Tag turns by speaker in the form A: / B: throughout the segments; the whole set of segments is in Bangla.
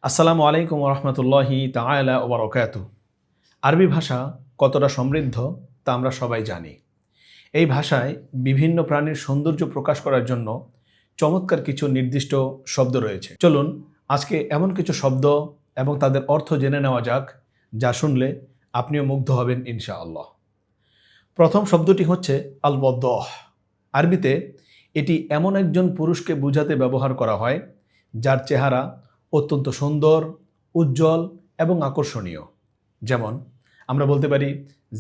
A: আসসালামু আলাইকুম রহমতুল্লাহি তাআলা ওয়া বারাকাতুহু। আরবি ভাষা কতটা সমৃদ্ধ তা আমরা সবাই জানি। এই ভাষায় বিভিন্ন প্রাণীর সৌন্দর্য প্রকাশ করার জন্য চমৎকার কিছু নির্দিষ্ট শব্দ রয়েছে। চলুন আজকে এমন কিছু শব্দ এবং তাদের অর্থ জেনে নেওয়া যাক, যা শুনলে আপনিও মুগ্ধ হবেন ইনশাআল্লাহ। প্রথম শব্দটি হচ্ছে আল ওয়াদহ। আরবিতে এটি এমন একজন পুরুষকে বোঝাতে ব্যবহার করা হয় যার চেহারা অত্যন্ত সুন্দর, উজ্জ্বল এবং আকর্ষণীয়। যেমন আমরা বলতে পারি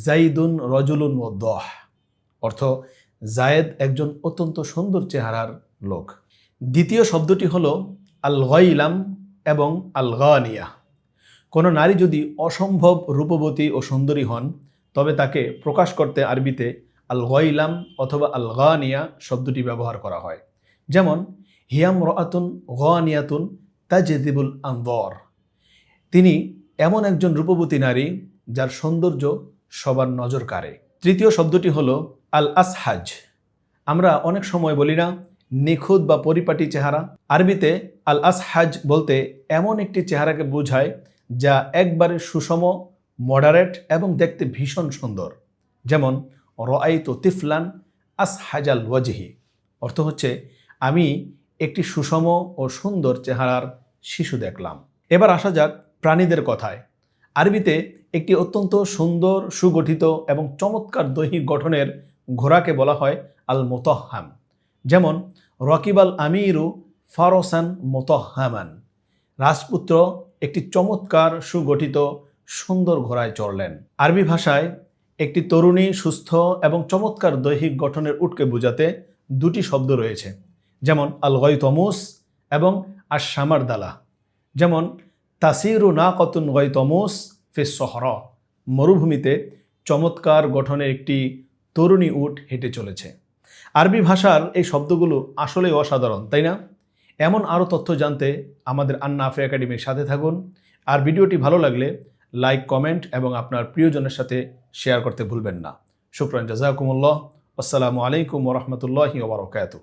A: জাইদুন রজুলুন ওয়াদহ, অর্থ জায়েদ একজন অত্যন্ত সুন্দর চেহারার লোক। দ্বিতীয় শব্দটি হলো আল গাইলাম এবং আল গানিয়া। কোনো নারী যদি অসম্ভব রূপবতী ও সুন্দরী হন, তবে তাকে প্রকাশ করতে আরবিতে আল গাইলাম অথবা আল গানিয়া শব্দটি ব্যবহার করা হয়। যেমন হিয়াম রাআতুন গানিয়াতুন তাজদিবুল আনওয়ার, তিনি এমন একজন রূপবতী নারী যার সৌন্দর্য সবার নজর কাড়ে। তৃতীয় শব্দটি হলো আল আসহাজ। আমরা অনেক সময় বলি না নিখুঁত বা পরিপাটি চেহারা। আরবিতে আল আসহাজ বলতে এমন একটি চেহারাকে বোঝায় যা একবারে সুষম, মডারেট এবং দেখতে ভীষণ সুন্দর। যেমন রাআইতু তিফলান আসহাজাল ওয়াজহি, অর্থ হচ্ছে আমি একটি সুষম ও সুন্দর চেহারার শিশু দেখলাম। এবার আসা যাক প্রাণীদের কথায়। আরবিতে একটি অত্যন্ত সুন্দর, সুগঠিত এবং চমৎকার দৈহিক গঠনের ঘোড়াকে বলা হয় আল মুতাহহাম। যেমন রকিবাল আমিরু ফারসান মুতাহহামান, রাজপুত্র একটি চমৎকার, সুগঠিত, সুন্দর ঘোড়ায় চড়লেন। আরবি ভাষায় একটি তরুণী সুস্থ এবং চমৎকার দৈহিক গঠনের উটকে বোঝাতে দুটি শব্দ রয়েছে, যেমন আল গায়তমুস এবং আর সামারদালা। যেমন তাসিরু নাকাতুন গায়তমুস ফিস সহরা, মরুভূমিতে চমৎকার গঠনের একটি তরুণী উট হেঁটে চলেছে। আরবি ভাষার এই শব্দগুলো আসলেই অসাধারণ, তাই না? এমন আরও তথ্য জানতে আমাদের আন-নাফি একাডেমির সাথে থাকুন। আর ভিডিওটি ভালো লাগলে লাইক, কমেন্ট এবং আপনার প্রিয়জনের সাথে শেয়ার করতে ভুলবেন না। শুকরান, জাযাকুমুল্লাহ। আসসালামু আলাইকুম ওয়া রাহমাতুল্লাহি ওয়া বারাকাতুহু।